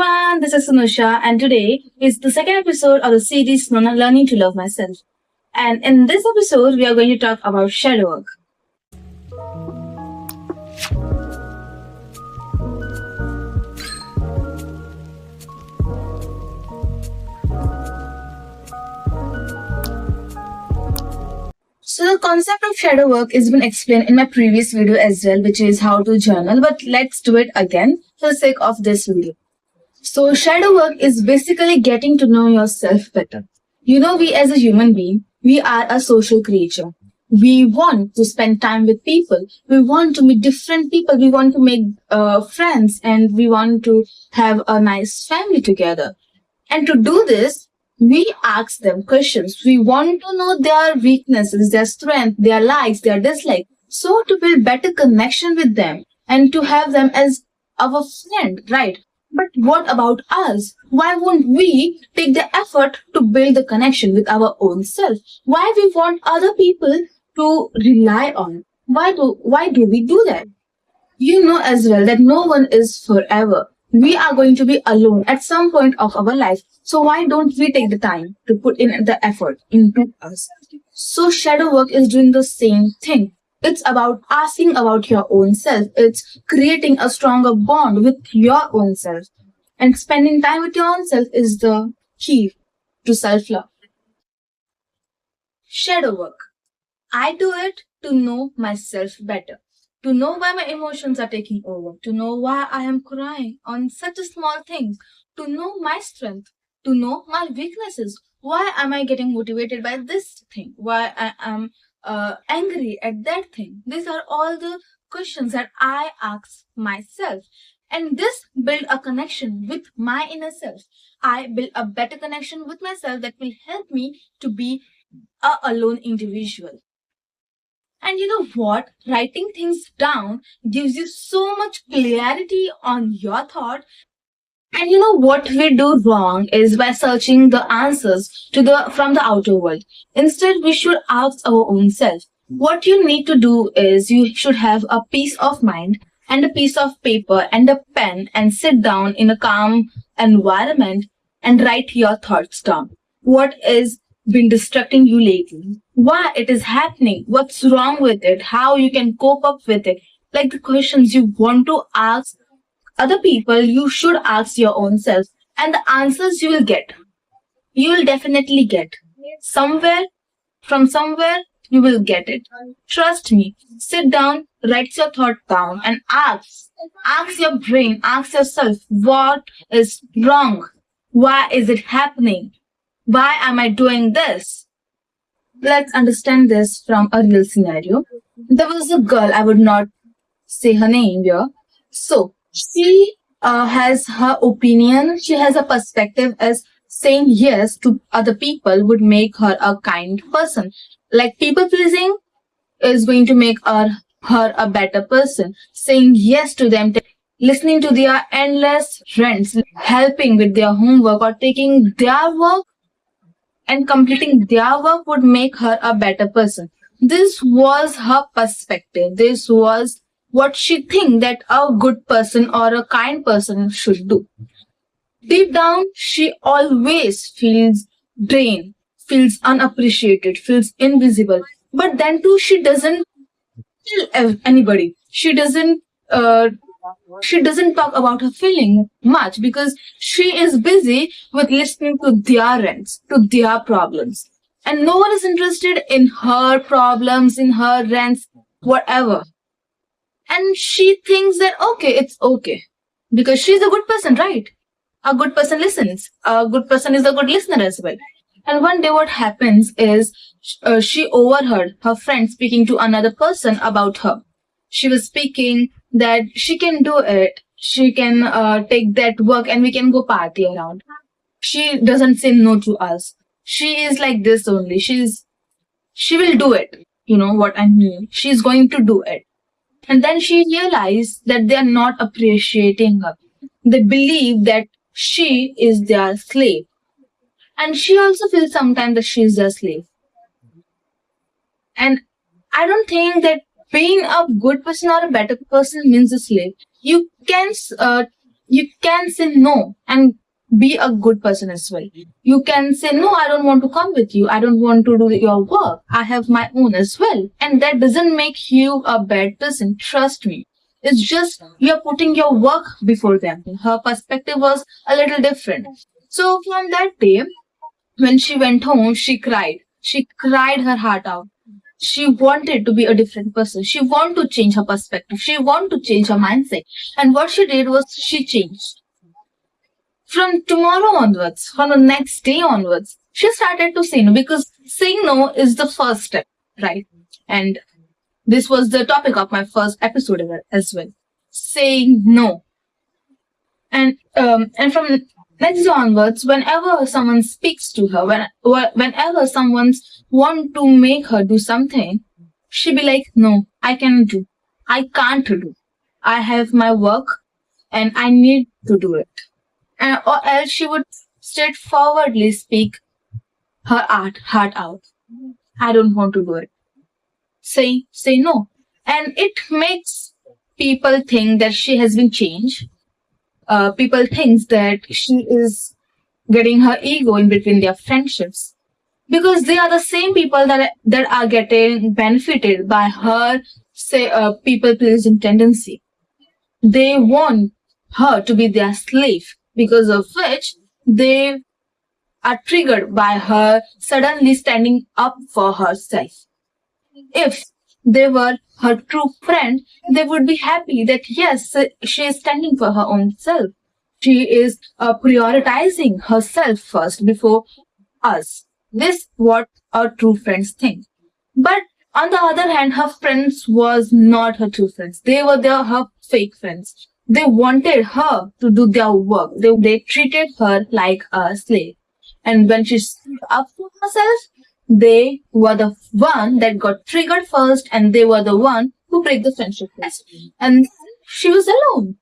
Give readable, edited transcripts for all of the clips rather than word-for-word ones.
everyone, this is Sunusha, and today is the second episode of the series Learning to Love Myself. And in this episode, we are going to talk about shadow work. So the concept of shadow work has been explained in my previous video as well, which is how to journal, but let's do it again for the sake of this video. So shadow work is basically getting to know yourself better. You know, we as a human being, we are a social creature. We want to spend time with people. We want to meet different people. We want to make friends, and we want to have a nice family together. And to do this, we ask them questions. We want to know their weaknesses, their strength, their likes, their dislikes. So to build better connection with them and to have them as our friend, right? But what about us? Why won't we take the effort to build the connection with our own self? Why we want other people to rely on? Why do we do that? You know as well that no one is forever. We are going to be alone at some point of our life. So why don't we take the time to put in the effort into us? So shadow work is doing the same thing. It's about asking about your own self. It's creating a stronger bond with your own self. And spending time with your own self is the key to self-love. Shadow work. I do it to know myself better, to know why my emotions are taking over, to know why I am crying on such a small things, to know my strength, to know my weaknesses. Why am I getting motivated by this thing? Why I am angry at that thing? These are all the questions that I ask myself. And this build a connection with my inner self. I build a better connection with myself that will help me to be a alone individual. And you know what? Writing things down gives you so much clarity on your thought. And you know what we do wrong is by searching the answers from the outer world. Instead, we should ask our own self. What you need to do is you should have a peace of mind and a piece of paper and a pen and sit down in a calm environment and write your thoughts down. What is been distracting you lately? Why it is happening? What's wrong with it? How you can cope up with it? Like the questions you want to ask other people, you should ask your own self. And the answers you will get, you will definitely get. Somewhere, from somewhere, you will get it. Trust me. Sit down, write your thought down and ask. Ask your brain, ask yourself, what is wrong? Why is it happening? Why am I doing this? Let's understand this from a real scenario. There was a girl, I would not say her name here. So, she has her opinion, she has a perspective as saying yes to other people would make her a kind person. Like people pleasing is going to make her a better person. Saying yes to them, listening to their endless rants, helping with their homework or taking their work and completing their work would make her a better person. This was her perspective. This was what she thinks that a good person or a kind person should do. Deep down, she always feels drained, feels unappreciated, feels invisible. But then too, she doesn't tell anybody. She doesn't talk about her feeling much because she is busy with listening to their rants, to their problems. And no one is interested in her problems, in her rants, whatever. And she thinks that, okay, it's okay. Because she's a good person, right? A good person listens. A good person is a good listener as well. And one day what happens is she overheard her friend speaking to another person about her. She was speaking that she can do it. She can take that work and we can go party around. She doesn't say no to us. She is like this only. She will do it. You know what I mean? She's going to do it. And then she realized that they are not appreciating her. They believe that she is their slave. And she also feels sometimes that she is their slave. And I don't think that being a good person or a better person means a slave. You can You can say no and be a good person as well. You can say, no, I don't want to come with you. I don't want to do your work. I have my own as well. And that doesn't make you a bad person. Trust me. It's just you're putting your work before them. Her perspective was a little different. So from that day, when she went home, she cried. She cried her heart out. She wanted to be a different person. She wanted to change her perspective. She wanted to change her mindset. And what she did was she changed. From tomorrow onwards, from the next day onwards, she started to say no because saying no is the first step, right? And this was the topic of my first episode as well. Saying no. And from next day onwards, whenever someone speaks to her, whenever someone's want to make her do something, she be like, no, I cannot do. I can't do. I have my work and I need to do it. Or else she would straightforwardly speak her heart out. I don't want to do it. Say no. And it makes people think that she has been changed. People think that she is getting her ego in between their friendships because they are the same people that are getting benefited by her people pleasing tendency. They want her to be their slave, because of which they are triggered by her suddenly standing up for herself. If they were her true friend, they would be happy that yes, she is standing for her own self. She is prioritizing herself first before us. This what our true friends think. But on the other hand, her friends was not her true friends. They were her fake friends. They wanted her to do their work. They treated her like a slave. And when she stood up for herself, they were the one that got triggered first, and they were the one who break the friendship first. And she was alone.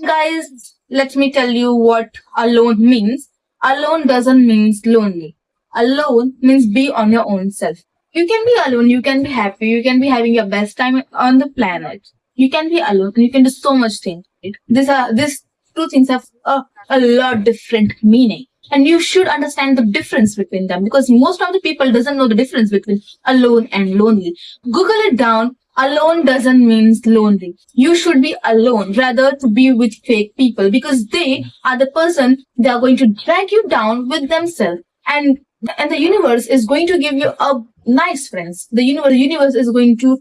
Guys, let me tell you what alone means. Alone doesn't mean lonely. Alone means be on your own self. You can be alone, you can be happy, you can be having your best time on the planet. You can be alone, you can do so much things. These two things have a lot different meaning. And you should understand the difference between them, because most of the people doesn't know the difference between alone and lonely. Google it down. Alone doesn't mean lonely. You should be alone rather to be with fake people, because they are the person they are going to drag you down with themselves. And the universe is going to give you a nice friends. The universe is going to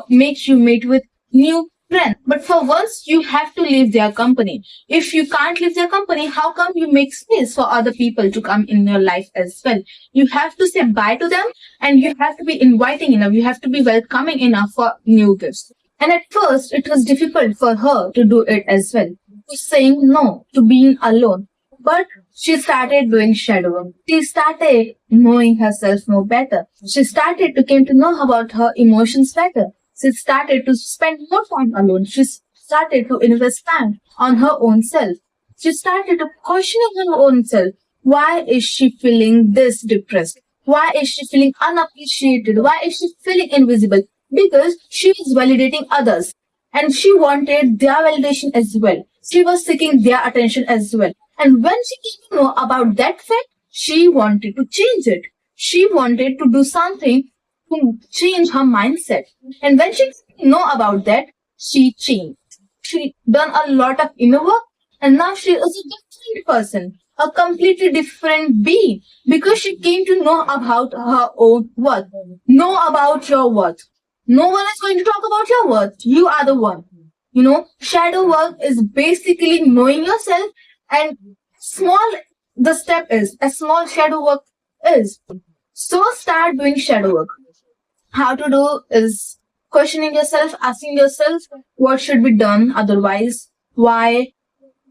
make you meet with new friends. But for once, you have to leave their company. If you can't leave their company, how come you make space for other people to come in your life as well? You have to say bye to them, and you have to be inviting enough. You have to be welcoming enough for new gifts. And at first, it was difficult for her to do it as well, to saying no, to being alone. But she started doing shadow work. She started knowing herself more better. She started to came to know about her emotions better. She started to spend more time alone. She started to invest time on her own self. She started to question her own self. Why is she feeling this depressed? Why is she feeling unappreciated? Why is she feeling invisible? Because she was validating others, and she wanted their validation as well. She was seeking their attention as well. And when she came to know about that fact, she wanted to change it. She wanted to do something to change her mindset. And when she came to know about that, she changed. She done a lot of inner work, and now she is a different person, a completely different being, because she came to know about her own worth. Know about your worth. No one is going to talk about your worth. You are the one. Shadow work is basically knowing yourself, and the step is, a small shadow work is. So start doing shadow work. How to do is questioning yourself, asking yourself what should be done otherwise, why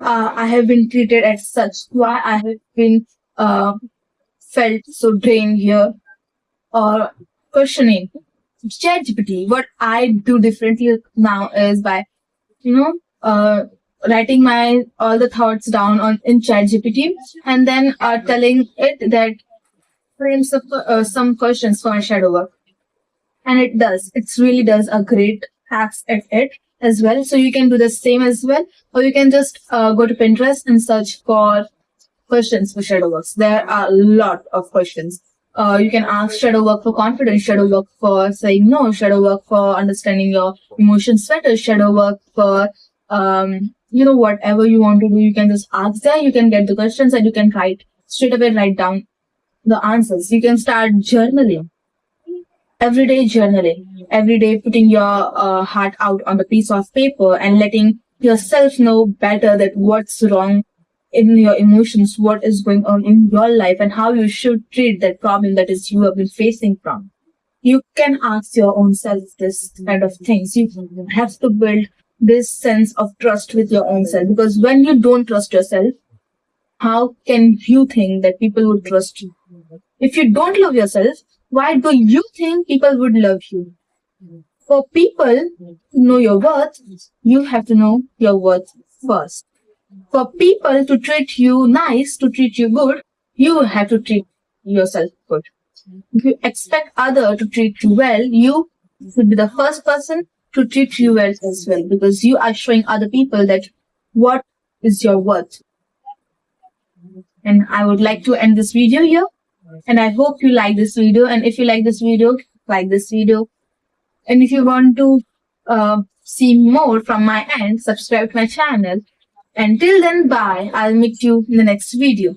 I have been treated as such, why I have been felt so drained here, or questioning. ChatGPT, what I do differently now is by, writing my all the thoughts down in ChatGPT, and then telling it that frame some questions for my shadow work. And it really does a great task at it. as well. So you can do the same as well, or you can just go to Pinterest and search for questions for shadow works. There are a lot of questions. You can ask shadow work for confidence, shadow work for saying no, shadow work for understanding your emotions better, shadow work for whatever you want to do. You can just ask there. You can get the questions and you can straight away write down the answers. You can start journaling. Everyday journaling, every day putting your heart out on a piece of paper and letting yourself know better that what's wrong in your emotions, what is going on in your life, and how you should treat that problem that is you have been facing from. You can ask your own self this kind of things. You have to build this sense of trust with your own self, because when you don't trust yourself, how can you think that people would trust you? If you don't love yourself, why do you think people would love you? For people to know your worth, you have to know your worth first. For people to treat you nice, to treat you good, you have to treat yourself good. If you expect other to treat you well, you should be the first person to treat you well as well, because you are showing other people that what is your worth. And I would like to end this video here. And I hope you like this video. And if you like this video, like this video. And if you want to see more from my end, subscribe to my channel. Until then, bye. I'll meet you in the next video.